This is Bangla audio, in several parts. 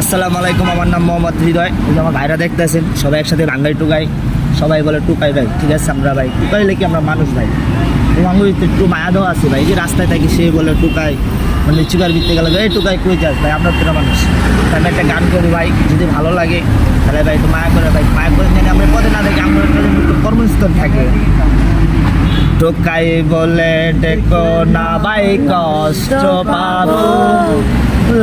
আসসালামু আলাইকুম, আমার নাম মোহাম্মদ হৃদয়। এই যে আমার ভাইরা দেখতেছেন, সবাই একসাথে ভাঙ্গাই টুকাই, সবাই বলে টুকাই ভাই। ঠিক আছে, আমরা ভাই টুকাইলে কি আমরা মানুষ ভাই, ভাঙ্গুইতে একটু মায়া দেওয়া আছে ভাই। যে রাস্তায় থাকি সে বলে টুকাই, মানে চুকার ভিত্তে গেলে এই টুকাই কই যাস ভাই, আমরা তোরা মানুষ। আমি একটা গান করি ভাই, যদি ভালো লাগে তাহলে ভাই একটু মায়া করে ভাই, মায়া করে জানি আমরা পদে না দেখি, আমরা একটু কর্মস্থল থাকে। টোকাই বলে ডেকো না ভাই, কষ্ট পাবো,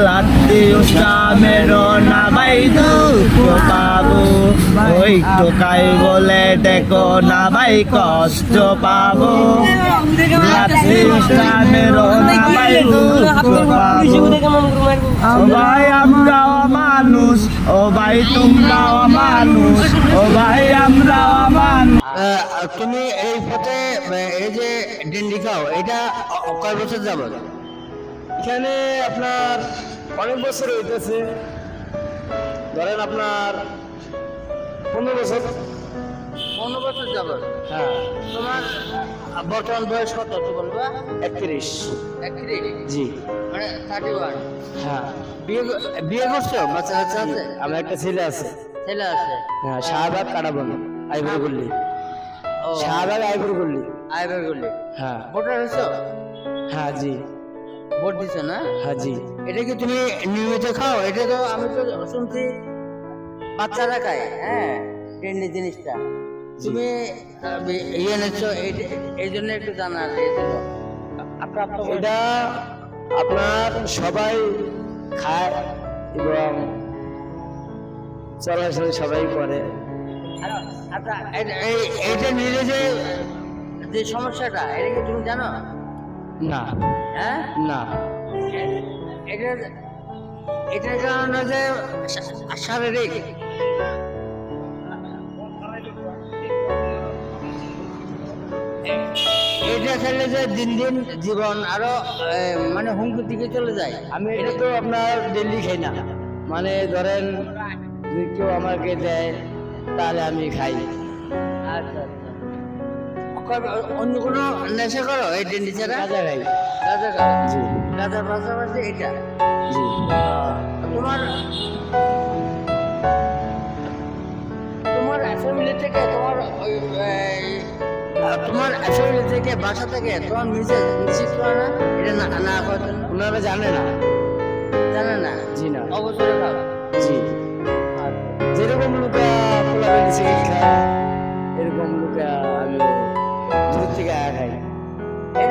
লাত্তি উষ্টা মেরো না ভাই, দুঃখ পাবো। ওই টোকাই বলে ডেকো না ভাই, কষ্ট পাবো, লাত্তি উষ্টা মেরো না ভাই, দুঃখ পাবো। ভাই আমরাও মানুষ, ও ভাই তোমরাও মানুষ, ও ভাই আমরাও মানুষ। তুমি এই পথে এই যে ডিন্ডি খাও, এটা কয় বছর যাবত? এখানে আপনার অনেক বছর হইতেছে, ধরেন আপনার 15 বছর। 15 বছর যাবত। হ্যাঁ, তোমার বর্তমান বয়স কত তো বলবা? 31। 31? জি। মানে 31। হ্যাঁ, বিয়ে করছো? বাচ্চা কাচ্চা আছে? আমার একটা ছেলে আছে। ছেলে আছে? হ্যাঁ, শাহবাগ কাটাবন, আইবর গল্লি। ও, শাহবাগ আইবর গল্লি। আইবার করলে হ্যাঁ ভোটার হয়েছো? হ্যাঁ জি। ভোট দিছো না? হ্যাঁ জি। এটা কি তুমি নিয়মিত খাও? এটা তো আমি তো শুনছি বাচ্চারা খায়, হ্যাঁ, ডিন্ডি জিনিসটা। তুমি ইয়ে নিচ্ছ, এই জন্য একটু জানা আছে এই জন্য। এটা আপনার সবাই খায় এবং চলাচল সবাই করে। আচ্ছা, এইটা নিলে যে সমস্যাটা, এটা কি তুমি জানো? না হ্যাঁ, না, এটার কারণে যে শারীরিক এটা খেলে যে দিন দিন জীবন আরো মানে হুমকির দিকে চলে যায়। আমি এটা তো আপনার ডেলি খাই না, মানে ধরেন যদি কেউ আমাকে দেয় তাহলে আমি খাই। আচ্ছা আচ্ছা, অন্য কোনো নেশা করো এই ডেন্ডি ছাড়া? গাঁজা খাই। গাঁজা খাও? জি গাঁজার পাশাপাশি এটা। জি। তোমার তোমার ফ্যামিলি থেকে তোমার ফ্যামিলি থেকে বাসা থেকে তোমার মিসেস করে না এটা না করার জন্য? ওনারা জানে না। জানে না? জি না। অবসরে খাও? জি। যেরকম লোকা পোলাবেন সিগারেট খায়, এরকম লোকা আমি দূর থেকে আয়া খাই।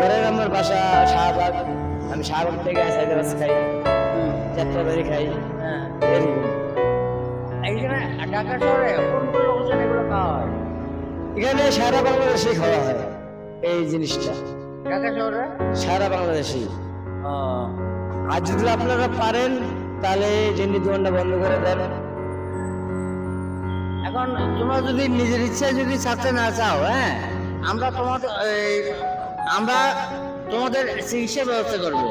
ধরেন আমার বাসা শাহবাগ, আমি শাহবাগ থেকে সাইদাবাস খাই, যাত্রাবাড়ি খাই, হ্যাঁ। এরকম। এইখানে ঢাকা শহরে কোন কোন লোকজন এগুলো খাওয়া হয়? এখানে সারা বাংলাদেশে খাওয়া হয় এই জিনিসটা, ঢাকা শহরে? সারা বাংলাদেশে। আর যদি আপনারা পারেন তাহলে ডেন্ডি দোকানটা বন্ধ করে দেন। এখন তোমরা যদি নিজের ইচ্ছায় যদি ছাড়তে না চাও, হ্যাঁ, আমরা তোমাদের চিকিৎসা ব্যবস্থা করব।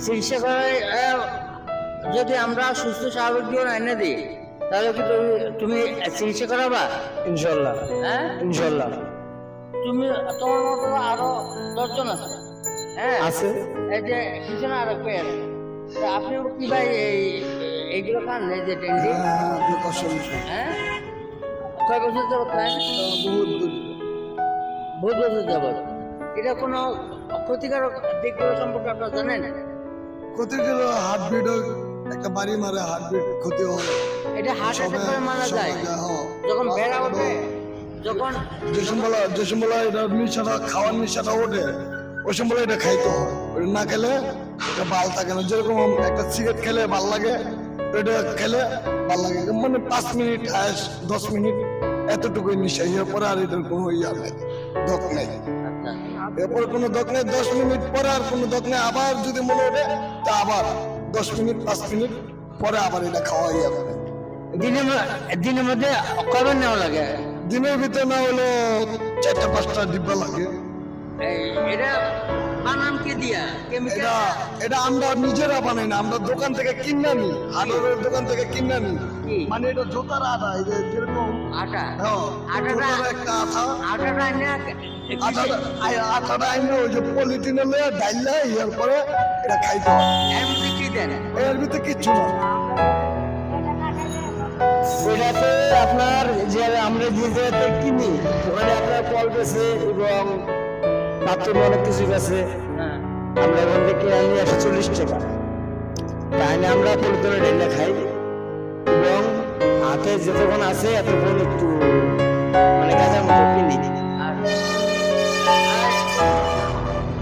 চিকিৎসা করে যদি আমরা সুস্থ স্বাভাবিক জীবন এনে দিই, তাহলে কি তুমি চিকিৎসা করাবা? ইনশাল্লাহ, হ্যাঁ, ইনশাল্লাহ। তুমি তোমার মতো আরো 10 জন আছে, হ্যাঁ আছে। এই যে পিছনে আরো পেয়ে আপনি কি ভাই এইগুলো খান, এই যে ডেন্ডি? হ্যাঁ, কয় বছর যাবত খান? বহুত বছর যাবত। এটা কোনো ক্ষতিকারক দিকগুলো সম্পর্কে আপনারা জানেন? ক্ষতিগুলো হার্টবিট একটা বাড়ি মারে, হার্টবিট ক্ষতি হয়। এটা হার্ট অ্যাটাক করে মারা যায় যখন বেড়া ওঠে, যখন যে সময় এটা নিশাটা খাওয়ার নিশাটা ওঠে, ওই সময় এটা খাইতে হয়। ওটা না খেলে এটা ভাল থাকে না। যেরকম একটা সিগারেট খেলে ভাল লাগে, এটা খেলে ভাল লাগে মানে 5 মিনিট 10 মিনিট এতটুকুই নিশা। এরপরে আর এটার কোনো ইয়া নেই, দক নেই। এরপরে কোনো দক নেই। 10 মিনিট পরে আর কোনো দক নেই। আবার যদি মনে ওঠে তা আবার 10 মিনিট 5 মিনিট পরে আবার এটা খাওয়া ইয়া করে। দিনের মধ্যে কয়বার নেওয়া লাগে? দিনের ভিতরে না হলো 4-5টা ডিব্বা লাগে। এটা বানান কে দিয়া? এটা আমরা নিজেরা বানাই না, আমরা দোকান থেকে কিনে আনি, হার্ডওয়্যারের দোকান থেকে কিনে আনি। মানে এটা জোতার আটা, এই যে যেরকম আটা, জোতার একটা আঠা, আটাটা আটাটা আইনে ওই যে পলিথিনে লয়ে ডাইলা ইয়ার পরে এটা খাইতে হয়। এর মধ্যে কি দেন? এর ভিতরে কিচ্ছু না। এটাতে আপনার যে আমরা যে জায়গাতে কিনি ওখানে আপনার কল বেছে এবং বাথরুম অনেক কিছু বেছে। হ্যাঁ আমরা ওখান থেকে আনি 140 টাকা। তাহলে আমরা পলিথিনে ঢেলে খাই এবং হাতে যতক্ষণ আছে এতক্ষণ একটু মানে গাজার মতো কিনি। আর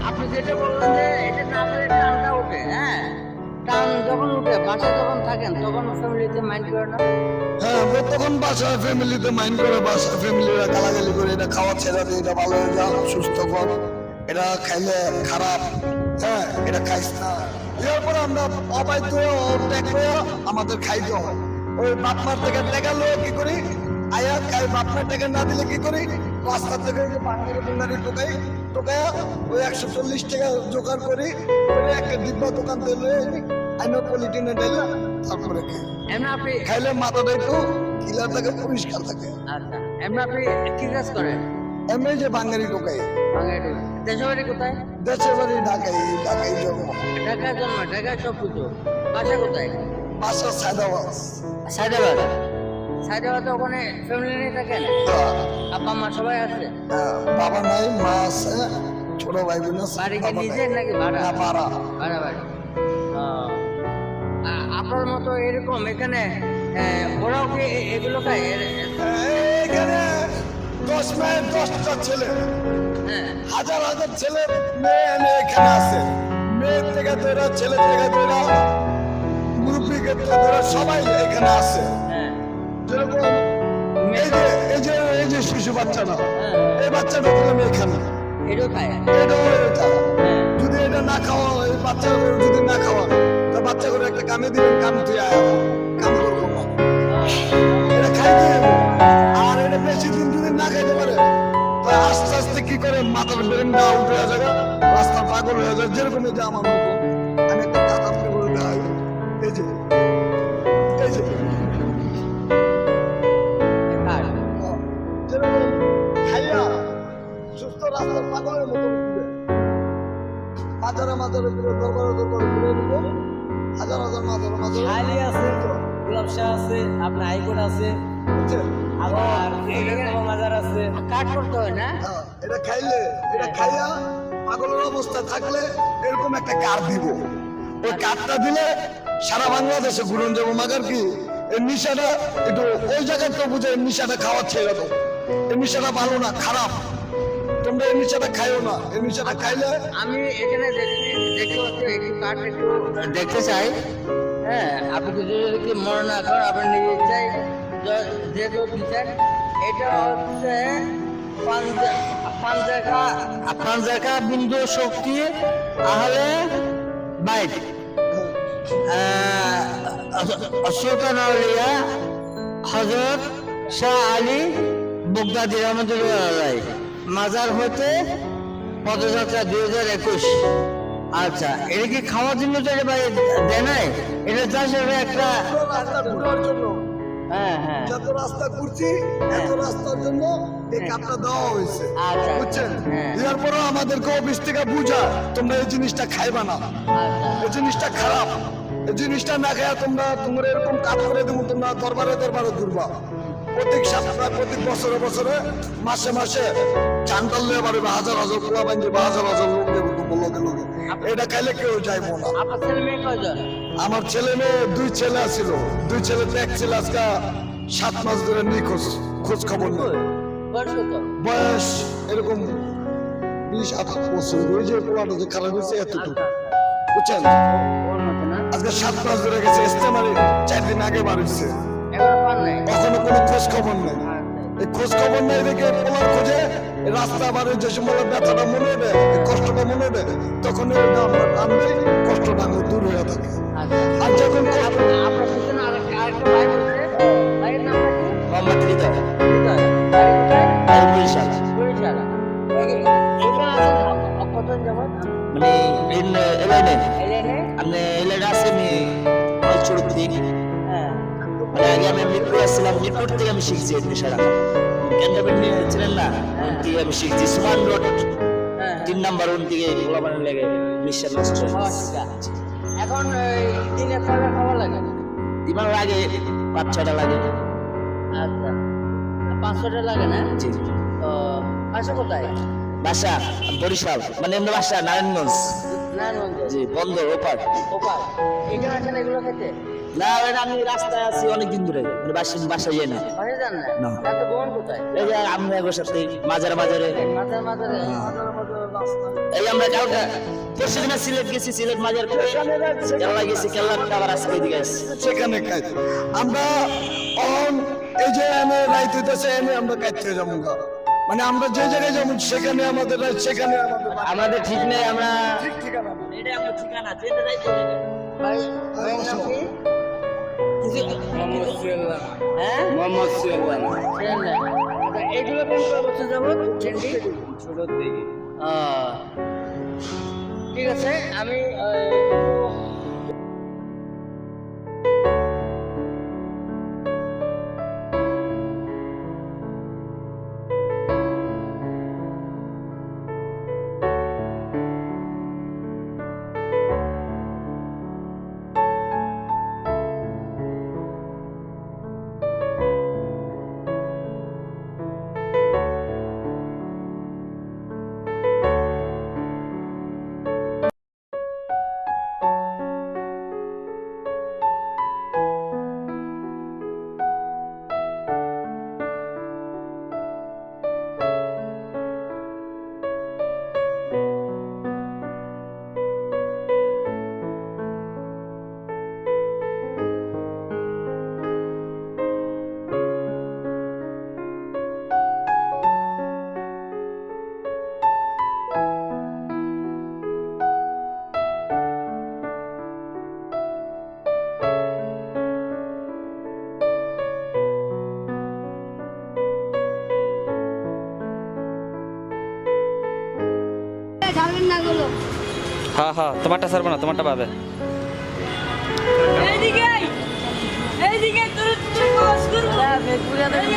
আপনি যেটা বললেন যে এটা না খেলে টানটা ওঠে, হ্যাঁ টান যখন উঠে বাসায় যখন থাকেন তখন ফ্যামিলিতে মাইন্ড করে না? হ্যাঁ ও তখন বাসায় ফ্যামিলিতে মাইন্ড করে, বাসায় ফ্যামিলিরা গালাগালি করে এটা খাওয়া ছেড়ে দিয়ে, এটা ভালো হয়ে যা, সুস্থ কর, এটা খাইলে খারাপ, হ্যাঁ এটা খাইস না। এরপরে আমরা অবাধ্য ত্যাগ করে আমাদের খাইতে হয়। ওই বাপমার থেকে টেকা লয়ে কি করি, আয়া খাই, বাপমার টাকা না দিলে কি করি, রাস্তা থেকে যে বাঙালি বাঙালি টোকাই টোকায়া ওই 140 টাকা জোগাড় করি, ওই একটা ডিব্বা দোকান থেকে লয়ে আইনা পলিটিনে ঢেলে তারপরে খাই। এমনি আপনি খাইলে মাথাটা একটু ক্লিয়ার থাকে, পরিষ্কার থাকে। আচ্ছা এমনি আপনি কি কাজ করেন? এমনি যে বাঙালি টোকাই, বাঙালি দেশের বাড়ি কোথায়? দেশের বাড়ি ঢাকাই, ঢাকাই জন্ম, ঢাকায় জন্ম, ঢাকায় সব কিছু। বাসা কোথায়? বাসা সায়দাবাদ। সাইদাবাদ। সাইদাবাদে ওখানে ফ্যামিলি নিয়ে থাকেন? আব্বা মা সবাই আছে? বাবা নাই, মা আছে, ছোট ভাই বোন আছে। বাড়ি কি বাবা নাই। নিজের নাকি ভাড়া? না, ভাড়া। ভাড়া বাড়ি। আপনার মতো এরকম এখানে ওরাও কি এগুলো খায়? এখানে 10 মেয়ে 10টা ছেলে, হ্যাঁ হাজার হাজার ছেলে মেয়ে এনে এখানে আছে। মেয়ের থেকে তোরা, ছেলের থেকে তোরা, মুরব্বী থেকে তোরা সবাই এখানে আছে। হ্যাঁ যেরকম এই যে শিশু বাচ্চাটা, হ্যাঁ এই বাচ্চাটা দিলাম এখানে, এটাও খায়? এটাও এটা। হ্যাঁ যদি এটা না খাওয়া, এই বাচ্চা যদি না খাওয়া, তা বাচ্চা করে একটা কামে দিবেন, কাম তুই আয়, কাম করবো না, এটা খাইতে হবে। আর এটা বেশি দিন যদি না খাইতে পারে, তা আস্তে আস্তে কি করে মাথার ব্রেনটা আউট হয়ে যাবে, রাস্তা পাগল হয়ে যায়। যেরকম এই যে আমার মতো, আমি একটা কাজ আপনি বলে দেয়, এই যে এই যে খায়। যেরকম খাইয়া সুস্থ রাস্তার পাগলের মতো ঘুরে, মাজারে মাজারে ঘুরে, দরবারে দরবারে ঘুরে ঘুরে, হাজার হাজার মাজারে মাজারে শালি আছে, গোলাপ শাহ আছে, আপনার আইকন আছে, বুঝছেন? আবার এরকম মাজার আছে। কাট করতে হয় না? হ্যাঁ, এটা খাইলে, এটা খাইয়া পাগলের অবস্থা থাকলে এরকম একটা কার্ড দিব। ওই কার্ডটা দিলে সারা বাংলাদেশে ঘুরন যাবো। মাগার কি এই নিশাটা একটু ওই জায়গায় তো বুঝে, এই নিশাটা খাওয়া ছেড়ে দাও, এই নিশাটা ভালো না, খারাপ, তোমরা এই নিশাটা খাইও না। এই নিশাটা খাইলে আমি এখানে দেখতে পাচ্ছি একটু কাঠ একটু দেখতে চাই। হ্যাঁ আপনি যদি কি মনে না করেন, আপনি নিজে চাই যেহেতু দিচ্ছেন। এটা হচ্ছে পাঞ্জাকা বিন্দু শক্তি আহলে বাইট সুলতান আউলিয়া হযরত শাহ আলী বগদাদী রহমাতুল্লাহ আলাইহি মাজার হতে পদযাত্রা 2021। আচ্ছা এটা কি খাওয়ার জন্য তো এটা দেয় নাই, এটা চাষ একটা রাস্তা ঘুরার জন্য, হ্যাঁ হ্যাঁ যত রাস্তা ঘুরছি এত রাস্তার জন্য এই কাপটা দেওয়া হয়েছে, আচ্ছা বুঝছেন? হ্যাঁ এরপরও আমাদেরকে অফিস থেকে বুঝা, তোমরা এই জিনিসটা খাইবা না, আচ্ছা এই জিনিসটা খারাপ, এই জিনিসটা না খাইয়া তোমরা এরকম কাজ করে দেবো, তোমরা দরবারে দরবারে ঘুরবা। প্রত্যেক সপ্তাহে, প্রত্যেক বছরে বছরে, মাসে মাসে চান্দাল নিয়ে পারবে, হাজার হাজার পোলা বান্ধি বা হাজার হাজার লোক দেবো, লোকে লোকে। এটা খাইলে কেউ যাইবো না। আপনার ছেলে মেয়ে কয়জন? আমার ছেলে মেয়ে 2 ছেলে ছিল, 2 ছেলেতে এক ছেলে আজকে 7 মাস ধরে নিখোঁজ, খোঁজ খবর নেই। বয়স কত? বয়স এরকম 20-28 বছর। ওই যে পোলাটা যে খারাপ হয়েছে এতটুকু, বুঝছেন? ওর মতো না? আজকে 7 মাস ধরে গেছে, ইস্তেমারি 4 দিন আগে বার হয়েছে, এখনো পান নাই? কখনো কোনো খোঁজ খবর নেই। এই খোঁজ খবর নেই দেখে পোলার খোঁজে রাস্তা আবার যে সময় ব্যথাটা মনে হবে, কষ্টটা মনে হবে, তখন আমরা টানলে কষ্টটা আমার দূর হয়ে থাকে। আচ্ছা আর যখন আপনার পিছনে আরেকটা ভাই বলছে, ভাইয়ের নামটা কি? মোহাম্মদ হৃদয়, হৃদয়। বাড়ি কোথায়? বাড়ি বরিশাল। বরিশাল। এখানে আছেন কতজন যাবত? মানে এলাইনে এলেনে? আপনি এলাইনে আছে, আমি ছোট থেকে হ্যাঁ মানে আগে আমি মিরপুর আসছিলাম, মিরপুর থেকে আমি শিখছি এই নেশাটা। ক্যান্টনমেন্ট ছিলেন না, ওখান থেকে আমি শিখছি। সুমান রোড হ্যাঁ 3 নাম্বার, ওখান থেকে গোলাবানের লেগে মিশন নষ্ট আচ্ছা। এখন দিনে কয়টা খাওয়া লাগে? দিবার লাগে 5-6টা লাগে। আচ্ছা, 500টা লাগে না? জি ও, বাসা কোথায়? বাসা বরিশাল, মানে এমনি বাসা নারায়ণগঞ্জ। নারায়ণগঞ্জে। জি বন্ধ ওপার। ওপার। এখানে আসেন এগুলো খেতে? না এটা আমি রাস্তায় আছি অনেকদিন ধরে, মানে বাসায় যাই না। বাসায় যান না? না। তাহলে তো বোন কোথায়? এই যে আমি একবার সাথে মাজারে মাজারে, মাথার মাথারে? এই আমরা কালকে পরশু দিনে সিলেট গেছি, সিলেট মাজার করে কেল্লা গেছি, কেল্লাটা আবার আজকে এদিকে আসছি। সেখানে খাইতে আমরা এই যে এনে রাইত হইতেছে এনে আমরা খাইতে যাবো গা। মানে আমরা যে জায়গায় যাবো সেখানে আমাদের রাইত, সেখানে আমাদের ঠিক নেই, আমরা ঠিক ঠিকানা নেই। এটা আমার ঠিকানা যেতে যাইতে ভাই, ভাইয়ের নাম কি? হ্যাঁ? চেনেন না? তা এগুলো কোন কয় বছর যাবত? ভেন্ডি? ঠিক আছে, আমি যাবেন না গুলো হ্যাঁ হ্যাঁ, তোমারটা ছাড়বো না, তোমারটা পাবে। এইদিকে এইদিকে তোর পাস করব পুরা দেখি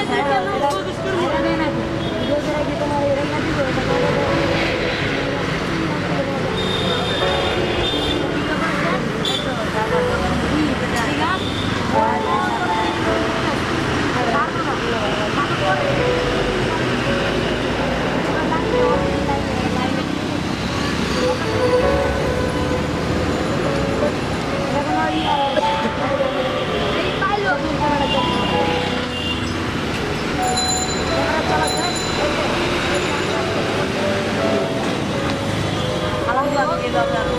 আলাদা